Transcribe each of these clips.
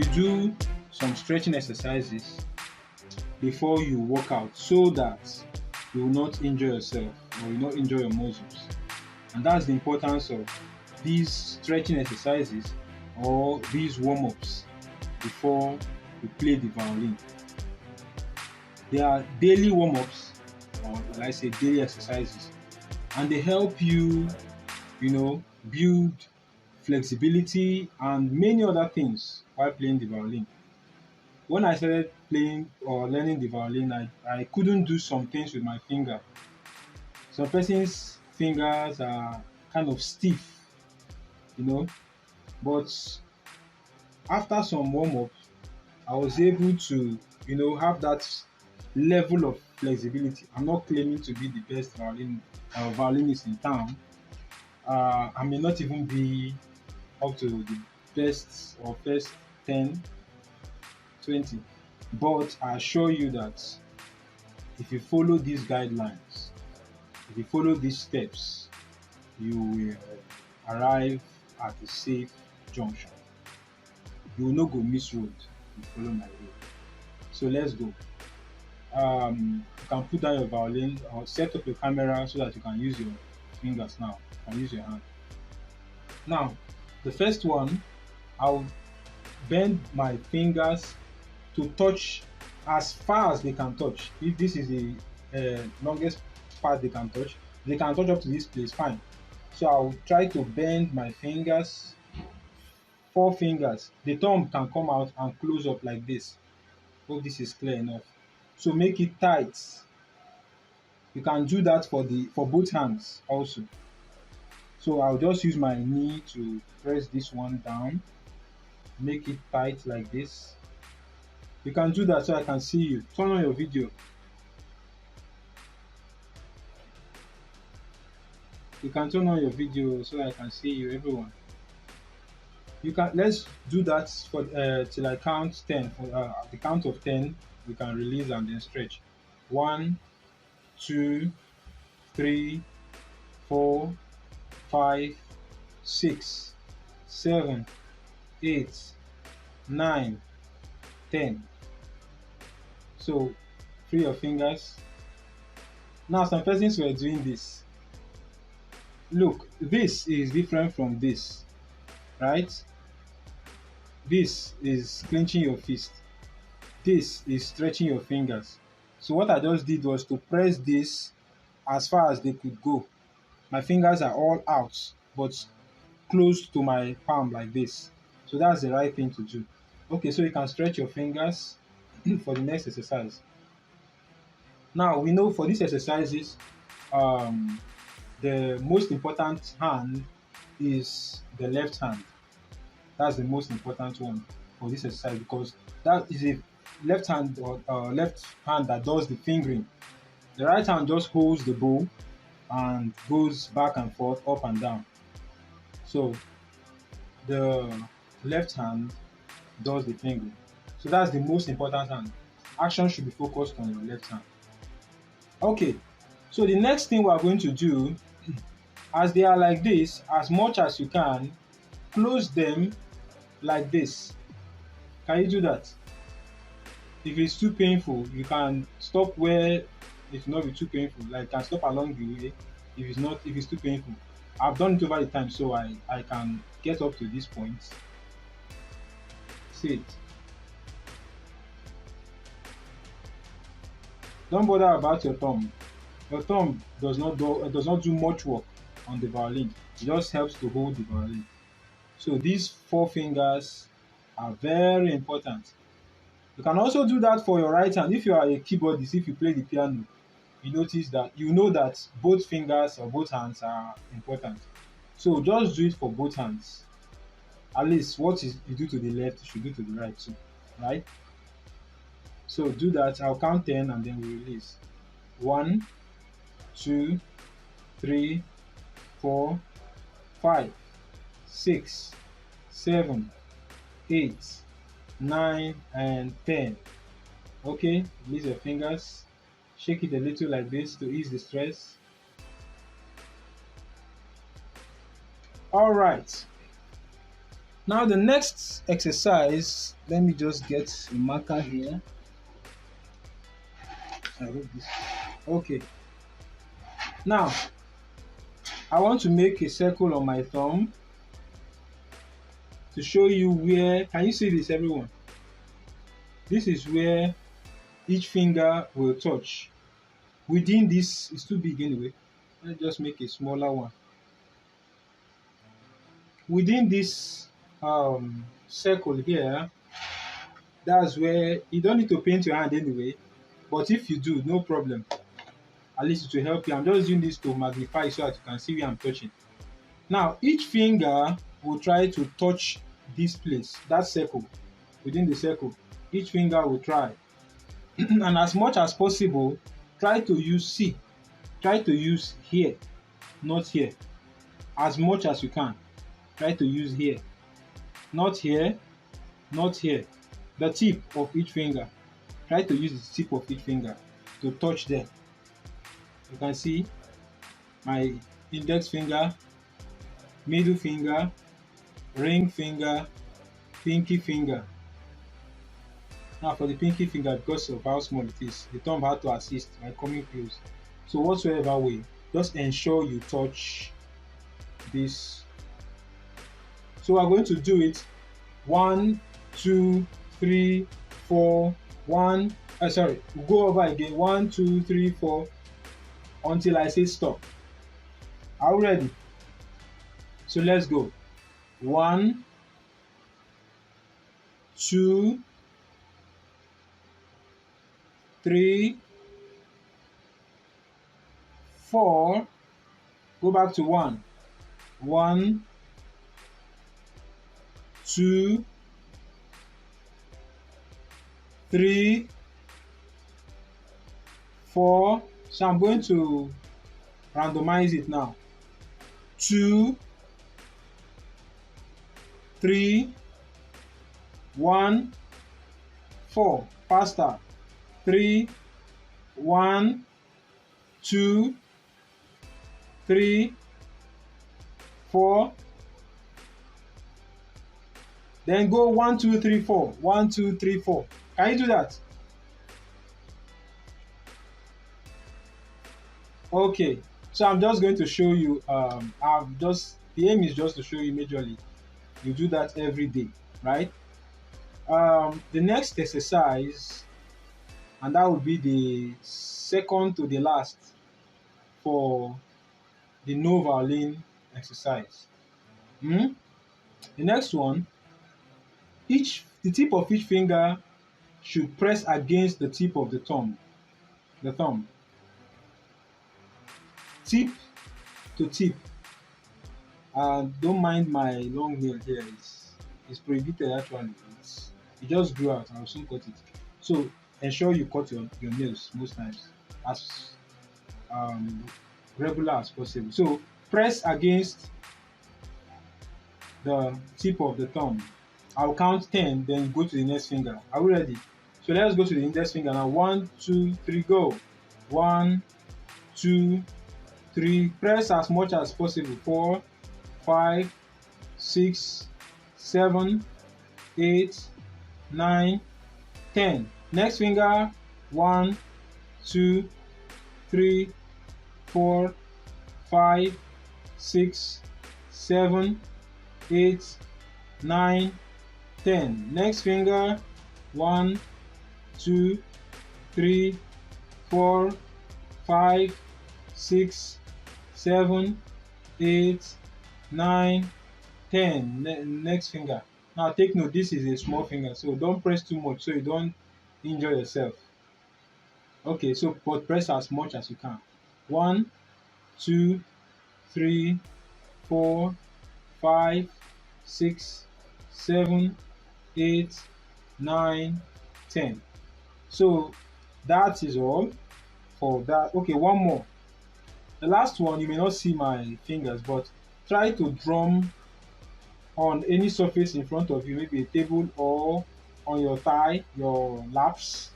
you do some stretching exercises before you work out so that you will not injure yourself or you will not injure your muscles. And that's the importance of these stretching exercises or these warm-ups before you play the violin. They are daily warm-ups, or like I say daily exercises, and they help you, build flexibility and many other things while playing the violin. When I started playing or learning the violin, I couldn't do some things with my finger. Some person's fingers are kind of stiff, but after some warm-up, I was able to, have that level of flexibility. I'm not claiming to be the best violinist in town. I may not even be up to the best or first 10, 20. But I assure you that if you follow these guidelines, if you follow these steps, you will arrive at a safe junction. You will not go miss road if you follow my way. So let's go. You can put down your violin or set up your camera so that you can use your fingers now. You can use your hand. Now, the first one, I'll bend my fingers to touch as far as they can touch. If this is the longest part they can touch up to this place, fine. So I'll try to bend my fingers, 4 fingers. The thumb can come out and close up like this. Hope this is clear enough. So make it tight. You can do that for both hands also. So I'll just use my knee to press this one down, make it tight like this. You can do that so I can see you. Turn on your video. You can turn on your video so I can see you, everyone. Let's do that for till I count 10. For the count of 10, we can release and then stretch. 1, 2, 3, 4, 5, 6, 7, 8, 9, 10. So free your fingers. Now some persons were doing this. Look, this is different from this, right? This is clenching your fist. This is stretching your fingers. So what I just did was to press this as far as they could go. My fingers are all out, but close to my palm like this. So that's the right thing to do. Okay, so you can stretch your fingers for the next exercise. Now, we know for these exercises, the most important hand is the left hand. That's the most important one for this exercise because that is a left hand that does the fingering. The right hand just holds the bow and goes back and forth, up and down. So the left hand does the fingering. So that's the most important hand. Action should be focused on your left hand. Okay, so the next thing we are going to do, as they are like this, as much as you can, close them like this. Can you do that? If it's too painful, you can stop where it will not be too painful. Like, you can stop along the way if it's too painful. I've done it over the time, so I can get up to this point. See it. Don't bother about your thumb. Your thumb does not do much work on the violin. It just helps to hold the violin. So these 4 fingers are very important. You can also do that for your right hand. If you are a keyboardist, if you play the piano, you know that both fingers or both hands are important. So just do it for both hands. At least what you do to the left, you should do to the right too, right? So do that. I'll count 10 and then we release. 1, 2, 3, 4, 5, 6, 7, 8, 9, and 10. Okay, release your fingers. Shake it a little like this to ease the stress. All right. Now the next exercise, let me just get a marker here. I wrote this. Okay. Now I want to make a circle on my thumb to show you where, can you see this everyone? This is where each finger will touch. Within this, it's too big anyway. Let's just make a smaller one. Within this circle here, that's where you don't need to paint your hand anyway, but if you do, no problem. At least it will help you. I'm just using this to magnify so that you can see where I'm touching. Now, each finger will try to touch this place, that circle. Within the circle, each finger will try. And as much as possible, try to use try to use here, not here. As much as you can, try to use here, not here, not here. The tip of each finger, try to use the tip of each finger to touch there. You can see my index finger, middle finger, ring finger, pinky finger. Now for the pinky finger, because of how small it is, the thumb had to assist by coming close. So whatsoever way, just ensure you touch this. So we're going to do it 1, 2, 3, 4, 1. Sorry, we'll go over again 1, 2, 3, 4 until I say stop. Are we ready? So let's go. 1, 2, 3, 4. Go back to 1. 1, 2, 3, 4. So I'm going to randomize it now. 2, 3, 1, 4. Faster. 3, 1, 2, 3, 4. Then go 1, 2, 3, 4. 1, 2, 3, 4. Can you do that? Okay. So I'm just going to show you. The aim is just to show you majorly. You do that every day, right? The next exercise, and that would be the second to the last for the no violin exercise. The next one, the tip of each finger should press against the tip of the thumb. Tip to tip. Don't mind my long nail here. It's prohibited actually. It just grew out. I'll soon cut it. So ensure you cut your nails most times as regular as possible. So press against the tip of the thumb. I'll count 10, then go to the next finger. Are we ready? So let's go to the index finger now. 1, 2, 3, go. 1, 2, 3. Press as much as possible. 4, 5, 6, 7, 8, 9, 10. Next finger. 1, 2, 3, 4, 5, 6, 7, 8, 9, 10. Next finger. 1, 2, 3, 4, 5, 6, 7, 8, 9, 10. Next finger. Now take note, this is a small finger, so don't press too much so you don't injure yourself. Okay, so but press as much as you can. 1, 2, 3, 4, 5, 6, 7, 8, 9, 10. So that is all for that. Okay, one more. The last one, you may not see my fingers, but try to drum on any surface in front of you, maybe a table or on your thigh, your laps,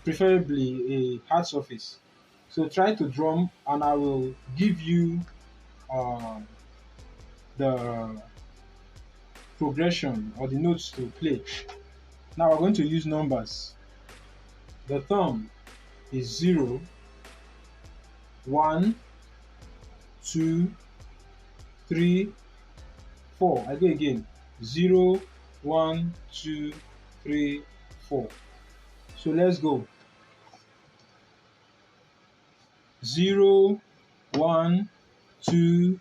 preferably a hard surface. So try to drum, and I will give you the progression or the notes to play. Now we're going to use numbers. The thumb is 0, 1, 2, 3, 4. I go again. 0, 1, 2, 3, 4. So let's go. 0, 1, 2,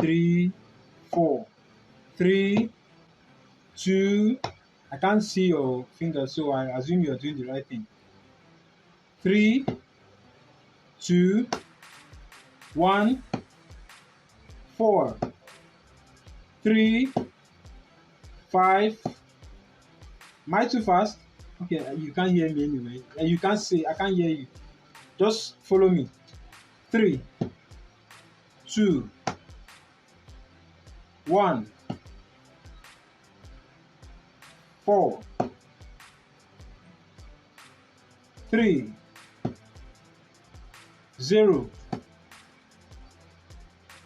3, 4. 3, 2. I can't see your fingers, so I assume you're doing the right thing. 3, 2, 1, 4, 3, 5. Am I too fast? Okay, you can't hear me anyway. And you can't say, I can't hear you. Just follow me. 3, 2, 1, 4, 3, 0,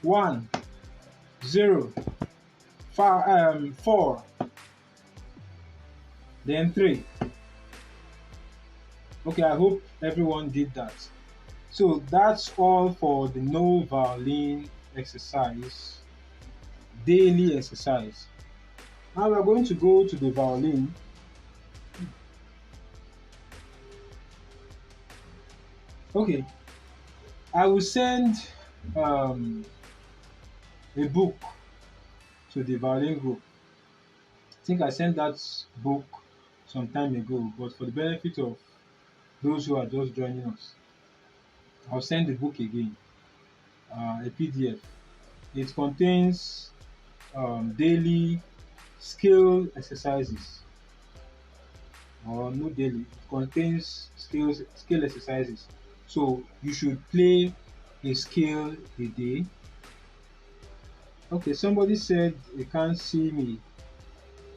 1, 0, 4, then 3. Okay, I hope everyone did that. So that's all for the no violin exercise, daily exercise. Now we're going to go to the violin. Okay, I will send a book to the violin group. I think I sent that book some time ago, but for the benefit of those who are just joining us, I'll send the book again, a PDF. It contains daily skill exercises, or no daily, it contains skill exercises. So you should play a scale a day. Okay, somebody said they can't see me.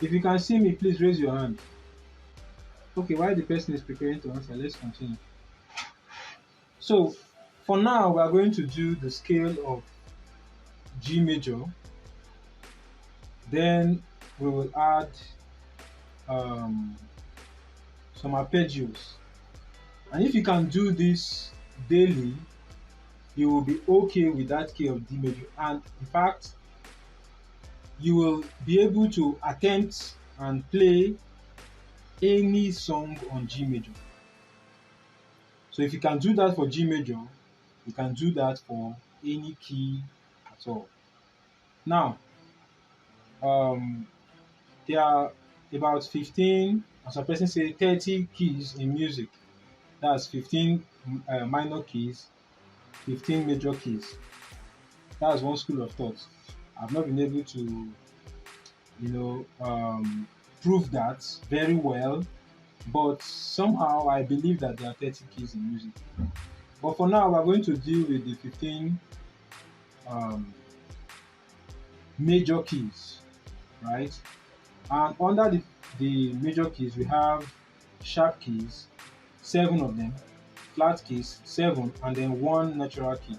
If you can see me, please raise your hand. Okay, while the person is preparing to answer, let's continue. So for now, we are going to do the scale of G major. Then we will add some arpeggios. And if you can do this daily, you will be okay with that key of D major. And in fact, you will be able to attempt and play any song on G major. So if you can do that for G major, you can do that for any key at all. Now, there are about 15, as a person say, 30 keys in music. That's 15 minor keys, 15 major keys. That's one school of thought. I've not been able to, prove that very well, but somehow I believe that there are 30 keys in music. But for now, we're going to deal with the 15 major keys, right? And under the major keys, we have sharp keys, 7 of them, flat keys, 7, and then 1 natural key.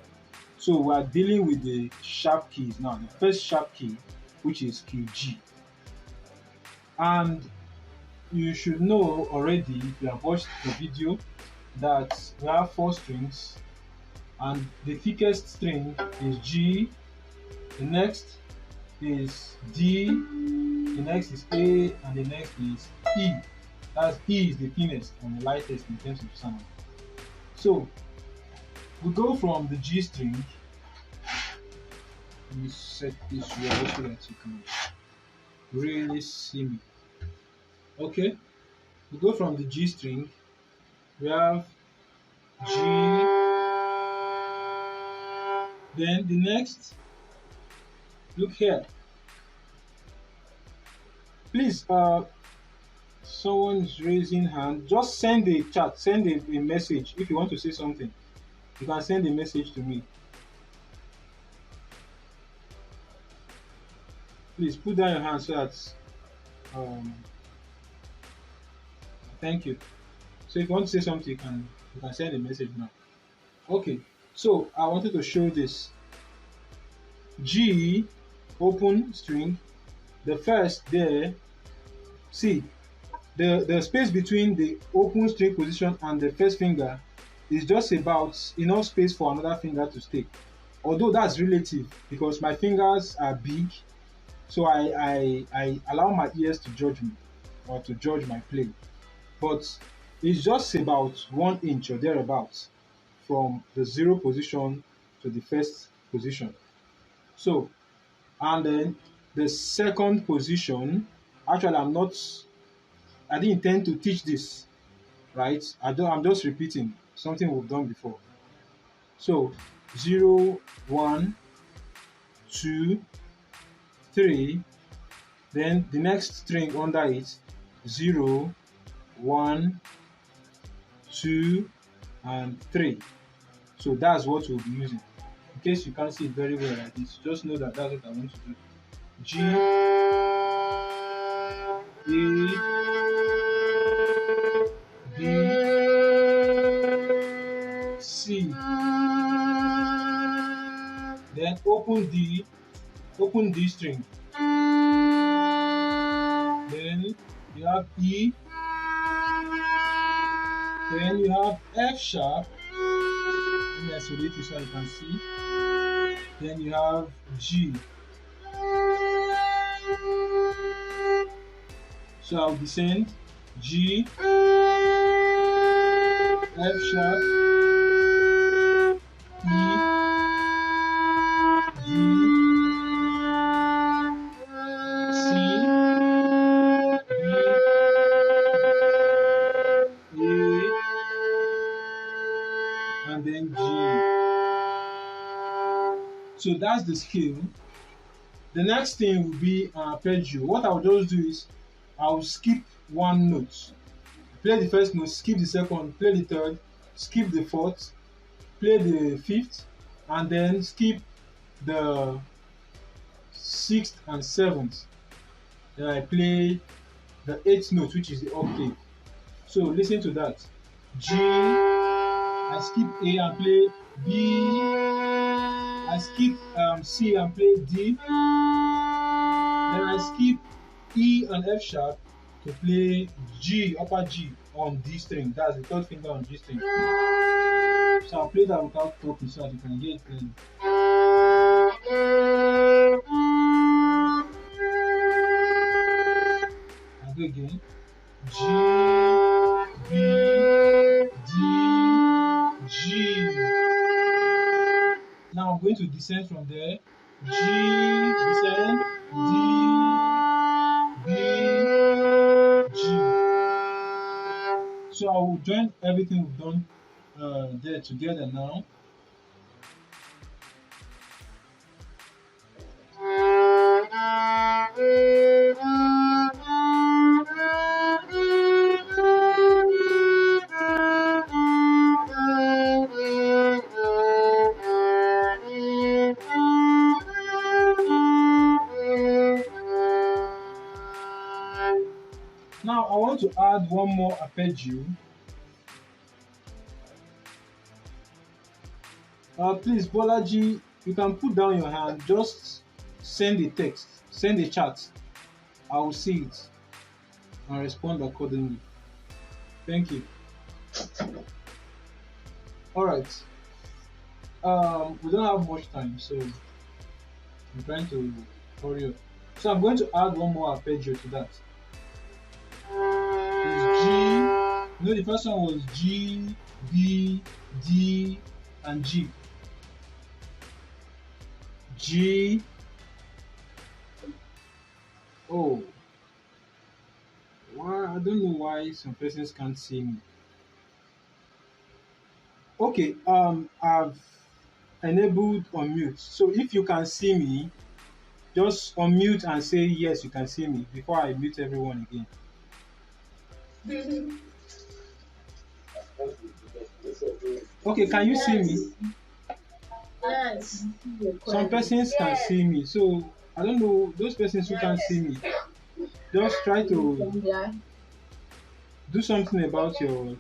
So we are dealing with the sharp keys now. The first sharp key, which is key G. And you should know already, if you have watched the video, that we have 4 strings, and the thickest string is G, the next is D, the next is A, and the next is E. That's E is the thinnest and the lightest in terms of sound. So we go from the G string. Let me set this well so that you can really see me. Okay, we go from the G string. We have G. Then the next, look here. Please, someone's raising hand. Just send a chat, send a message. If you want to say something, you can send a message to me. Please put down your hand so that thank you. So if you want to say something, you can send a message now. Okay, so I wanted to show this. G, open string, The first there, see, the space between the open string position and the first finger is just about enough space for another finger to stay. Although that's relative because my fingers are big, so I allow my ears to judge me or to judge my play. But it's just about 1 inch or thereabouts from the 0 position to the first position. So, and then the second position, actually I didn't intend to teach this, right? I'm just repeating something we've done before. So 0, 1, 2, 3, then the next string under it, 0, 1, 2, and 3. So that's what we'll be using. In case you can't see it very well like this, just know that that's what I want to do. G, A, B, C. Then open D string. Then you have E. Then you have F sharp. Let me isolate it so you can see. Then you have G. So I'll descend G, F sharp, E, D, C, B, A, and then G. So that's the scale. The next thing will be an arpeggio. What I'll just do is I'll skip 1 note. Play the first note, skip the second, play the third, skip the fourth, play the fifth, and then skip the 6th and 7th. Then I play the 8th note, which is the octave. So listen to that. G, I skip A and play B, I skip C and play D, then I skip E and F sharp to play G, upper G on D string. That's the 3rd finger on D string. So I'll play that without talking so that you can hear it clearly. I'll go again. G, B, D, G. Now I'm going to descend from there. G, descend, D, B, G. So I will join everything we've done there together now. Now I want to add one more arpeggio. Please, Bolaji, you can put down your hand. Just send a text, send a chat. I will see it and respond accordingly. Thank you. All right. We don't have much time, so I'm trying to hurry up. So I'm going to add one more arpeggio to that. It's G. You know, the first one was G, B, D, and G. G. Oh. Why? I don't know why some persons can't see me. Okay. I've enabled unmute. So if you can see me, just unmute and say yes, you can see me before I mute everyone again. Okay, can you see me? Yes. Some persons can see me, so I don't know those persons who can't see me. Just try to do something about your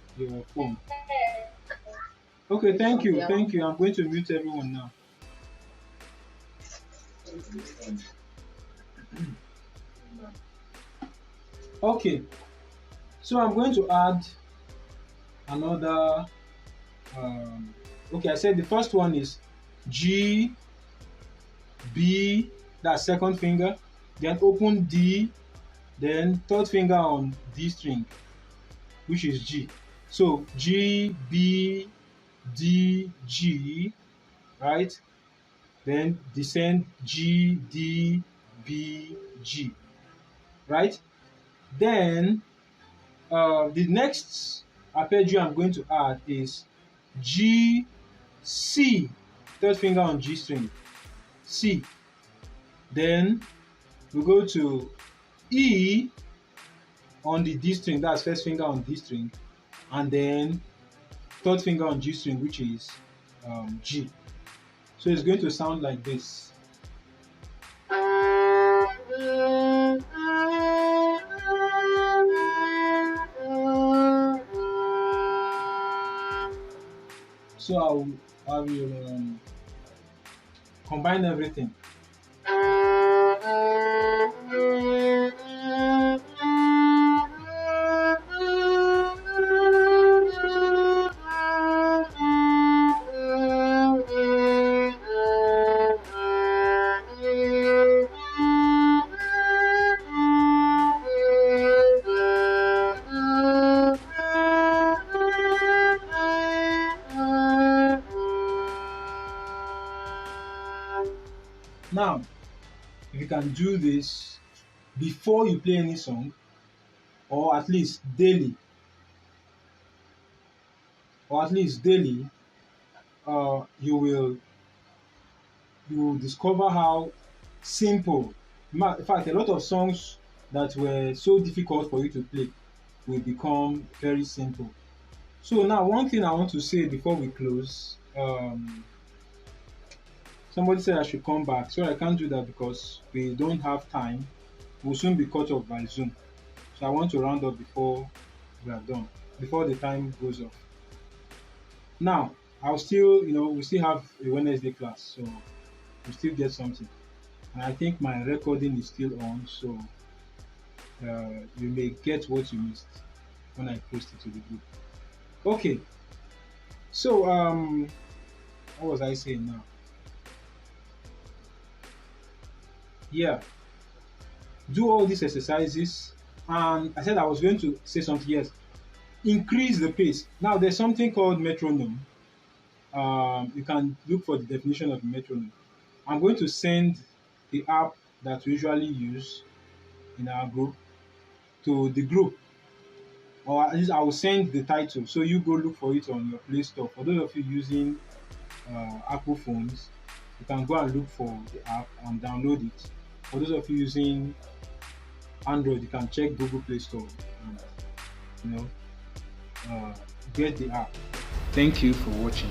phone. Okay, thank you. I'm going to mute everyone now. Okay, so I'm going to add another. Okay, I said the first one is G, B, that's second finger, then open D, then third finger on D string, which is G. So G, B, D, G, right? Then descend G, D, B, G, right? Then the next arpeggio I'm going to add is G, C, third finger on G string, C. Then we go to E on the D string, that's first finger on D string, and then third finger on G string, which is G. So it's going to sound like this. So I will combine everything. Now, if you can do this before you play any song, or at least daily, you will discover how simple. In fact, a lot of songs that were so difficult for you to play will become very simple. So now, one thing I want to say before we close. Somebody said I should come back. So I can't do that because we don't have time. We'll soon be cut off by Zoom. So I want to round up before we are done, before the time goes off. Now, I'll still, we still have a Wednesday class, so we still get something. And I think my recording is still on, so you may get what you missed when I post it to the group. Okay. So, what was I saying now? Yeah. Do all these exercises, and I said I was going to say something. Yes, increase the pace. Now there's something called metronome. You can look for the definition of metronome. I'm going to send the app that we usually use in our group to the group, or at least I will send the title, so you go look for it on your Play Store. For those of you using Apple phones, you can go and look for the app and download it. For those of you using Android, you can check Google Play Store and get the app. Thank you for watching.